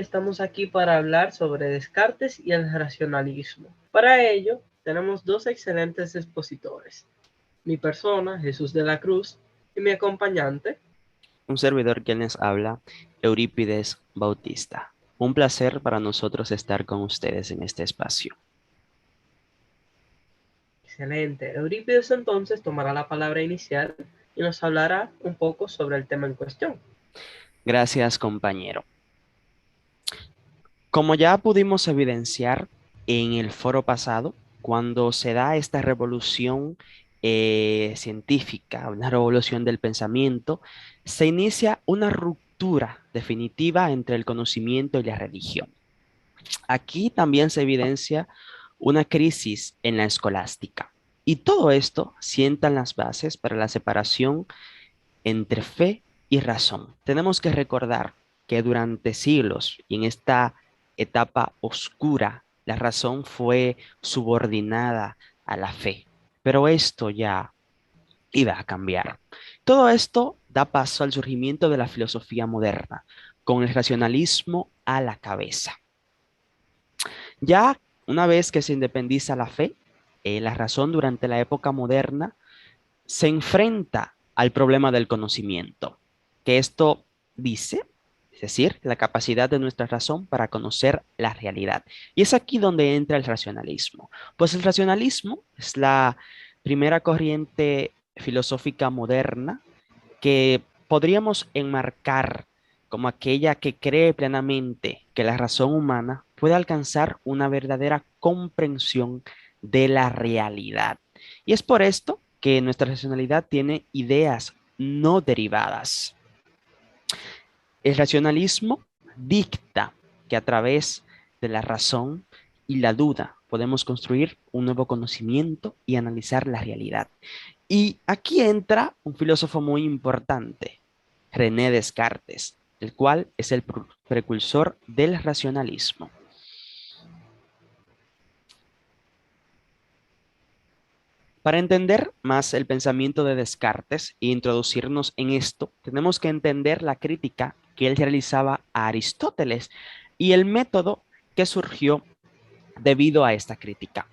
Estamos aquí para hablar sobre Descartes y el racionalismo. Para ello, tenemos dos excelentes expositores. Mi persona, Jesús de la Cruz, y mi acompañante. Un servidor quien les habla, Eurípides Bautista. Un placer para nosotros estar con ustedes en este espacio. Excelente. Eurípides entonces tomará la palabra inicial y nos hablará un poco sobre el tema en cuestión. Gracias, compañero. Como ya pudimos evidenciar en el foro pasado, cuando se da esta revolución científica, una revolución del pensamiento, se inicia una ruptura definitiva entre el conocimiento y la religión. Aquí también se evidencia una crisis en la escolástica. Y todo esto sientan las bases para la separación entre fe y razón. Tenemos que recordar que durante siglos y en esta etapa oscura, la razón fue subordinada a la fe. Pero esto ya iba a cambiar. Todo esto da paso al surgimiento de la filosofía moderna, con el racionalismo a la cabeza. Ya una vez que se independiza la fe, la razón durante la época moderna se enfrenta al problema del conocimiento, que esto dice, es decir, la capacidad de nuestra razón para conocer la realidad. Y es aquí donde entra el racionalismo. Pues el racionalismo es la primera corriente filosófica moderna que podríamos enmarcar como aquella que cree plenamente que la razón humana puede alcanzar una verdadera comprensión de la realidad. Y es por esto que nuestra racionalidad tiene ideas no derivadas. El racionalismo dicta que a través de la razón y la duda podemos construir un nuevo conocimiento y analizar la realidad. Y aquí entra un filósofo muy importante, René Descartes, el cual es el precursor del racionalismo. Para entender más el pensamiento de Descartes e introducirnos en esto, tenemos que entender la crítica que él realizaba a Aristóteles y el método que surgió debido a esta crítica.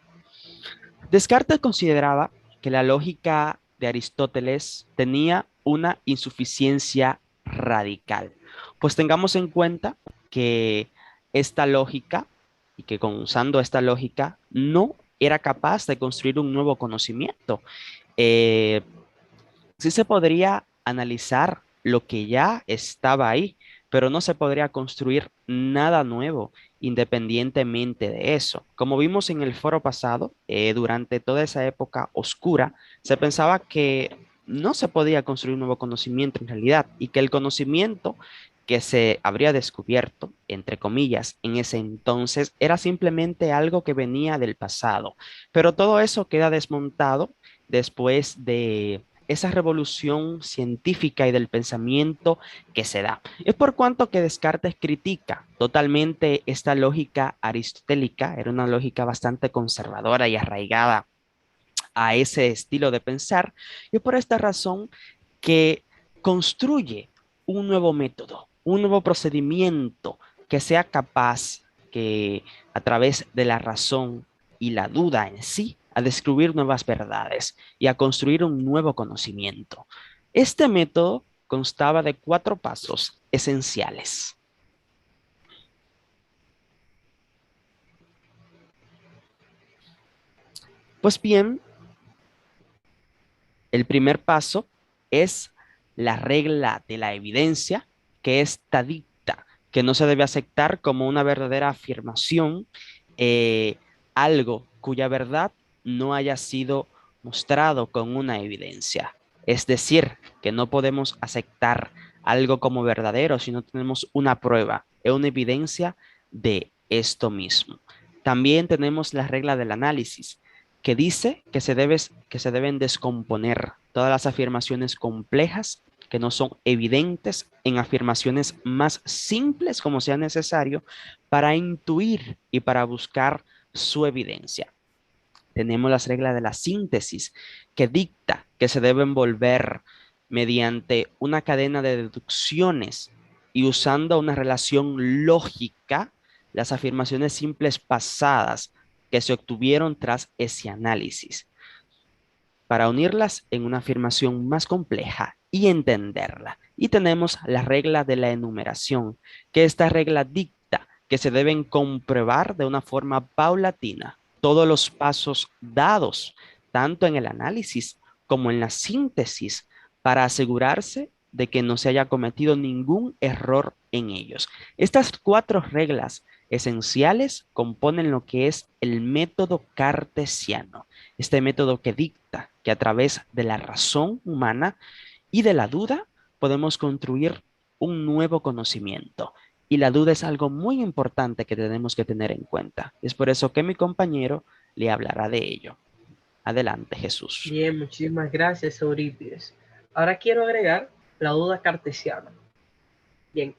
Descartes consideraba que la lógica de Aristóteles tenía una insuficiencia radical, pues tengamos en cuenta que esta lógica y que usando esta lógica no era capaz de construir un nuevo conocimiento. Eh, sí se podría analizar lo que ya estaba ahí, pero no se podría construir nada nuevo independientemente de eso. Como vimos en el foro pasado, durante toda esa época oscura, se pensaba que no se podía construir un nuevo conocimiento en realidad y que el conocimiento que se habría descubierto, entre comillas, en ese entonces, era simplemente algo que venía del pasado. Pero todo eso queda desmontado después de esa revolución científica y del pensamiento que se da. Es por cuanto que Descartes critica totalmente esta lógica aristotélica, era una lógica bastante conservadora y arraigada a ese estilo de pensar, y por esta razón que construye un nuevo método, un nuevo procedimiento que sea capaz que a través de la razón y la duda en sí, a descubrir nuevas verdades y a construir un nuevo conocimiento. Este método constaba de 4 pasos esenciales. Pues bien, el primer paso es la regla de la evidencia, que esta dicta que no se debe aceptar como una verdadera afirmación algo cuya verdad no haya sido mostrado con una evidencia. Es decir, que no podemos aceptar algo como verdadero si no tenemos una prueba, una evidencia de esto mismo. También tenemos la regla del análisis, que dice que se deben descomponer todas las afirmaciones complejas que no son evidentes en afirmaciones más simples como sea necesario para intuir y para buscar su evidencia. Tenemos las reglas de la síntesis que dicta que se deben volver mediante una cadena de deducciones y usando una relación lógica las afirmaciones simples pasadas que se obtuvieron tras ese análisis, para unirlas en una afirmación más compleja y entenderla. Y tenemos la regla de la enumeración, que esta regla dicta que se deben comprobar de una forma paulatina todos los pasos dados, tanto en el análisis como en la síntesis, para asegurarse de que no se haya cometido ningún error en ellos. Estas cuatro reglas esenciales componen lo que es el método cartesiano, este método que dicta que a través de la razón humana y de la duda podemos construir un nuevo conocimiento. Y la duda es algo muy importante que tenemos que tener en cuenta. Es por eso que mi compañero le hablará de ello. Adelante, Jesús. Bien, muchísimas gracias, Eurípides. Ahora quiero agregar la duda cartesiana. Bien,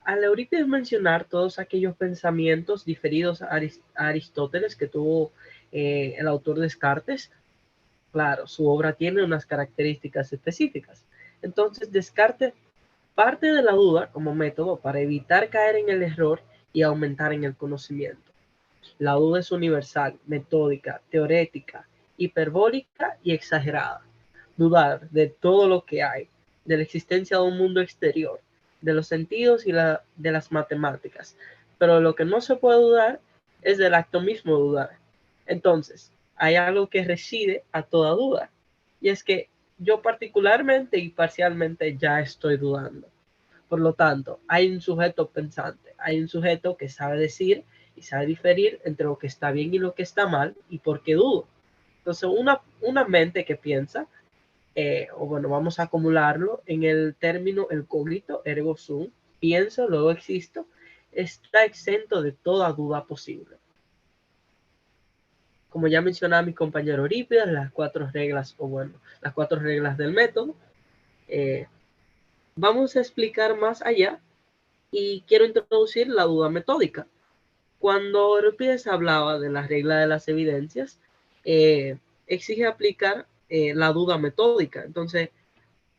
al Eurípides mencionar todos aquellos pensamientos diferidos a Aristóteles que tuvo el autor Descartes, claro, su obra tiene unas características específicas. Entonces, Descartes parte de la duda como método para evitar caer en el error y aumentar en el conocimiento. La duda es universal, metódica, teorética, hiperbólica y exagerada. Dudar de todo lo que hay, de la existencia de un mundo exterior, de los sentidos y de las matemáticas. Pero lo que no se puede dudar es del acto mismo de dudar. Entonces, hay algo que reside a toda duda, y es que yo particularmente y parcialmente ya estoy dudando. Por lo tanto, hay un sujeto pensante, hay un sujeto que sabe decir y sabe diferir entre lo que está bien y lo que está mal y por qué dudo. Entonces, una mente que piensa, o bueno, vamos a acumularlo en el término el cogito ergo sum, pienso, luego existo, está exento de toda duda posible. Como ya mencionaba mi compañero Eurípides, las cuatro reglas, o bueno, las cuatro reglas del método, vamos a explicar más allá y quiero introducir la duda metódica. Cuando Eurípides hablaba de la regla de las evidencias, exige aplicar la duda metódica. Entonces,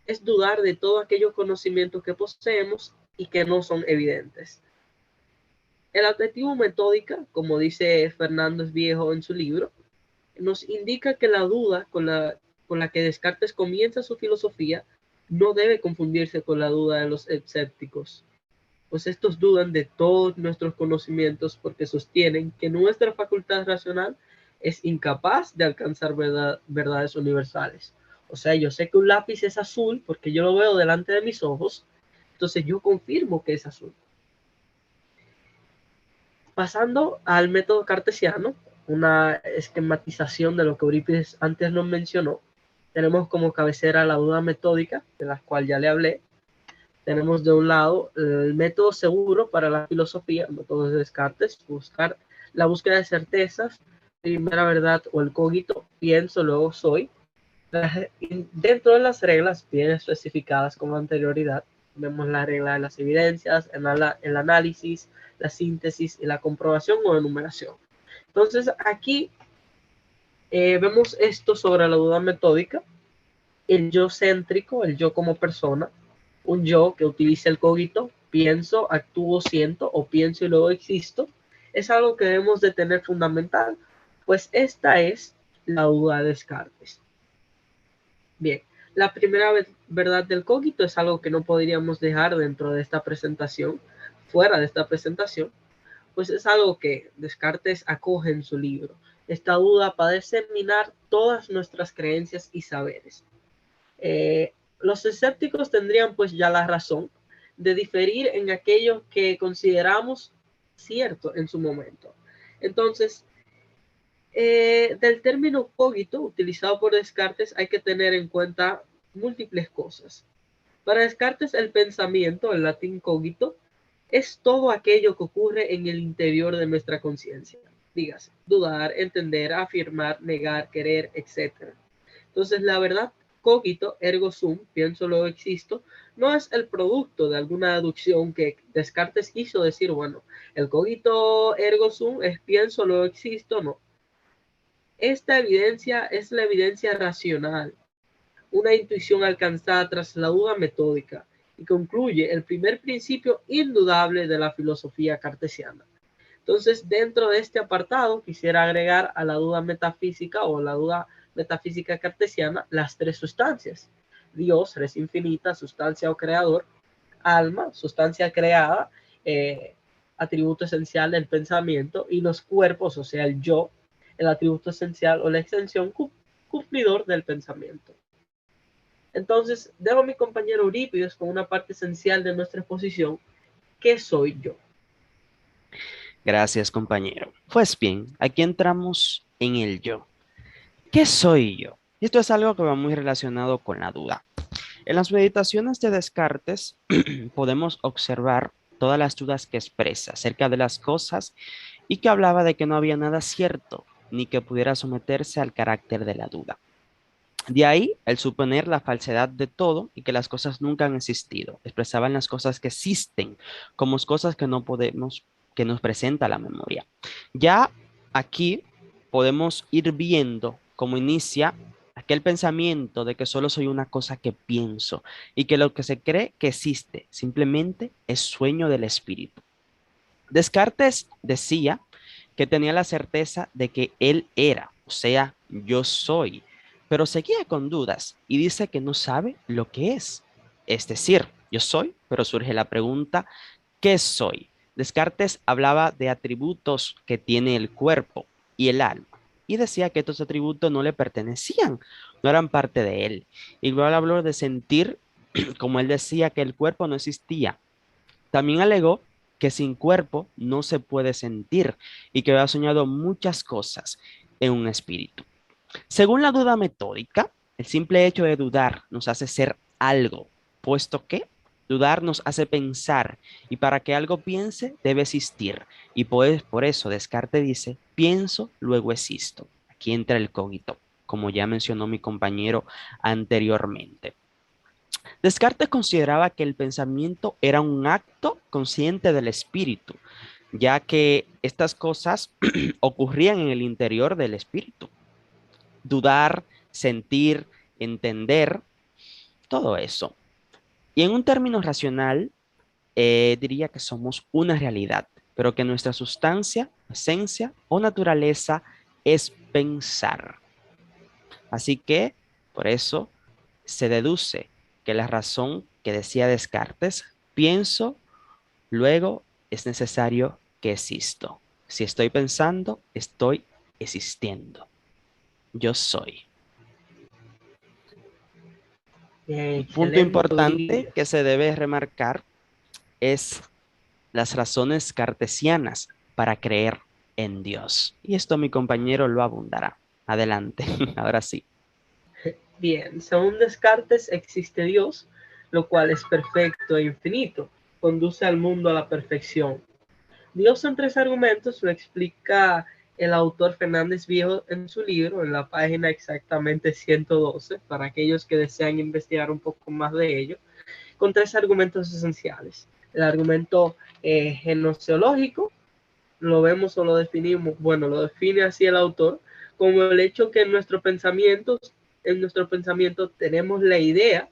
es dudar de todos aquellos conocimientos que poseemos y que no son evidentes. El adjetivo metódica, como dice Fernández Viejo en su libro, nos indica que la duda con la que Descartes comienza su filosofía no debe confundirse con la duda de los escépticos, pues estos dudan de todos nuestros conocimientos porque sostienen que nuestra facultad racional es incapaz de alcanzar verdades universales. O sea, yo sé que un lápiz es azul porque yo lo veo delante de mis ojos, entonces yo confirmo que es azul. Pasando al método cartesiano, una esquematización de lo que Eurípides antes nos mencionó, tenemos como cabecera la duda metódica, de la cual ya le hablé. Tenemos de un lado el método seguro para la filosofía, el método de Descartes, buscar la búsqueda de certezas, primera verdad o el cogito, pienso, luego soy. Dentro de las reglas bien especificadas con anterioridad, vemos la regla de las evidencias, el análisis, la síntesis y la comprobación o enumeración. Entonces aquí vemos esto sobre la duda metódica, el yo céntrico, el yo como persona, un yo que utiliza el cogito, pienso, actúo, siento o pienso y luego existo, es algo que debemos de tener fundamental, pues esta es la duda de Descartes. Bien, la primera verdad del cogito es algo que no podríamos dejar dentro de esta presentación, fuera de esta presentación, pues es algo que Descartes acoge en su libro. Esta duda para determinar todas nuestras creencias y saberes. Los escépticos tendrían pues ya la razón de diferir en aquello que consideramos cierto en su momento. Entonces, del término cogito utilizado por Descartes hay que tener en cuenta múltiples cosas. Para Descartes el pensamiento, el latín cogito, es todo aquello que ocurre en el interior de nuestra conciencia. Dígase, dudar, entender, afirmar, negar, querer, etc. Entonces, la verdad, cogito, ergo sum, pienso, luego existo, no es el producto de alguna deducción que Descartes quiso decir, bueno, el cogito, ergo sum es pienso, luego existo, no. Esta evidencia es la evidencia racional, una intuición alcanzada tras la duda metódica, y concluye el primer principio indudable de la filosofía cartesiana. Entonces, dentro de este apartado, quisiera agregar a la duda metafísica o la duda metafísica cartesiana las tres sustancias. Dios, res infinita, sustancia o creador; alma, sustancia creada, atributo esencial del pensamiento; y los cuerpos, o sea, el yo, el atributo esencial o la extensión cumplidor del pensamiento. Entonces, dejo a mi compañero Eurípides con una parte esencial de nuestra exposición: ¿qué soy yo? Gracias, compañero. Pues bien, aquí entramos en el yo. ¿Qué soy yo? Y esto es algo que va muy relacionado con la duda. En las meditaciones de Descartes podemos observar todas las dudas que expresa acerca de las cosas y que hablaba de que no había nada cierto ni que pudiera someterse al carácter de la duda. De ahí el suponer la falsedad de todo y que las cosas nunca han existido. Expresaban las cosas que existen como cosas que no podemos, que nos presenta la memoria. Ya aquí podemos ir viendo cómo inicia aquel pensamiento de que solo soy una cosa que pienso y que lo que se cree que existe simplemente es sueño del espíritu. Descartes decía que tenía la certeza de que él era, o sea, yo soy, pero seguía con dudas y dice que no sabe lo que es. Es decir, yo soy, pero surge la pregunta, ¿qué soy? Descartes hablaba de atributos que tiene el cuerpo y el alma y decía que estos atributos no le pertenecían, no eran parte de él. Igual habló de sentir, como él decía que el cuerpo no existía. También alegó que sin cuerpo no se puede sentir y que había soñado muchas cosas en un espíritu. Según la duda metódica, el simple hecho de dudar nos hace ser algo, puesto que dudar nos hace pensar y para que algo piense debe existir. Y pues por eso Descartes dice, pienso, luego existo. Aquí entra el cogito, como ya mencionó mi compañero anteriormente. Descartes consideraba que el pensamiento era un acto consciente del espíritu, ya que estas cosas ocurrían en el interior del espíritu. Dudar, sentir, entender, todo eso. Y en un término racional, diría que somos una realidad, pero que nuestra sustancia, esencia o naturaleza es pensar. Así que, por eso, se deduce que la razón que decía Descartes, pienso, luego es necesario que existo. Si estoy pensando, estoy existiendo. Yo soy. Un punto Excelente, importante que Eurípides. se debe remarcar es las razones cartesianas para creer en Dios. Y esto mi compañero lo abundará. Adelante, ahora sí. Bien, según Descartes existe Dios, lo cual es perfecto e infinito, conduce al mundo a la perfección. Dios en tres argumentos lo explica el autor Fernández Viejo en su libro, en la página exactamente 112, para aquellos que desean investigar un poco más de ello, con tres argumentos esenciales. El argumento genoseológico, lo vemos o lo definimos, bueno, lo define así el autor, como el hecho que en nuestro pensamiento tenemos la idea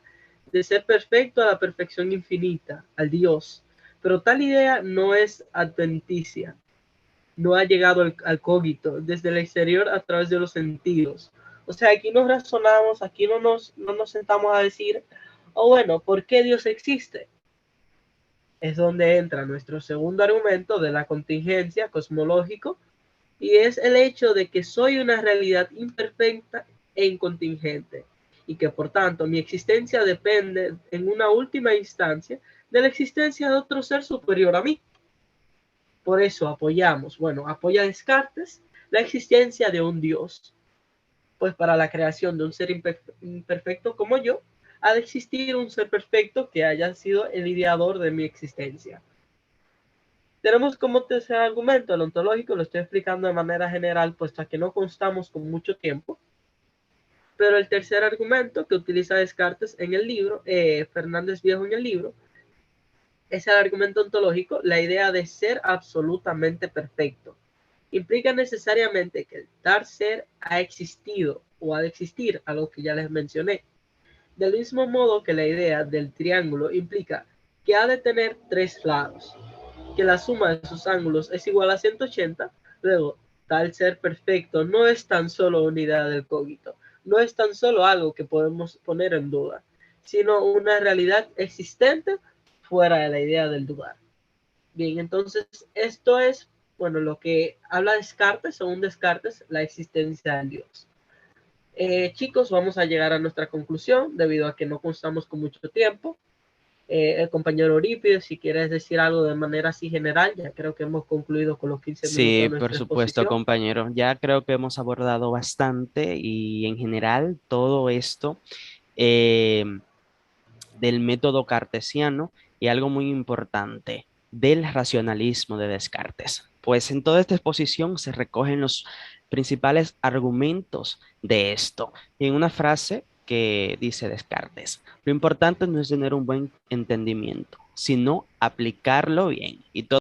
de ser perfecto a la perfección infinita, al Dios, pero tal idea no es adventicia, no ha llegado al cogito desde el exterior a través de los sentidos. O sea, aquí no razonamos, aquí no nos sentamos a decir, oh bueno, ¿por qué Dios existe? Es donde entra nuestro segundo argumento de la contingencia cosmológico, y es el hecho de que soy una realidad imperfecta e incontingente, y que por tanto mi existencia depende en una última instancia de la existencia de otro ser superior a mí. Por eso apoya Descartes la existencia de un Dios, pues para la creación de un ser imperfecto como yo, ha de existir un ser perfecto que haya sido el ideador de mi existencia. Tenemos como tercer argumento el ontológico, lo estoy explicando de manera general, puesto a que no constamos con mucho tiempo, pero el tercer argumento que utiliza Descartes en el libro, Fernández Viejo en el libro, es el argumento ontológico, la idea de ser absolutamente perfecto. Implica necesariamente que el tal ser ha existido o ha de existir, algo que ya les mencioné. Del mismo modo que la idea del triángulo implica que ha de tener tres lados, que la suma de sus ángulos es igual a 180, luego, tal ser perfecto no es tan solo una idea del cogito, no es tan solo algo que podemos poner en duda, sino una realidad existente fuera de la idea del dudar. Bien, entonces esto es, bueno, lo que habla Descartes, según Descartes, la existencia del Dios. Chicos, vamos a llegar a nuestra conclusión debido a que no contamos con mucho tiempo. El compañero Eurípides, si quieres decir algo de manera así general, ya creo que hemos concluido con los 15 minutos de Sí, por nuestra supuesto, exposición. compañero. Ya creo que hemos abordado bastante y en general todo esto eh, del método cartesiano y algo muy importante del racionalismo de Descartes. Pues en toda esta exposición se recogen los principales argumentos de esto. Y en una frase que dice Descartes, lo importante no es tener un buen entendimiento, sino aplicarlo bien. Y todo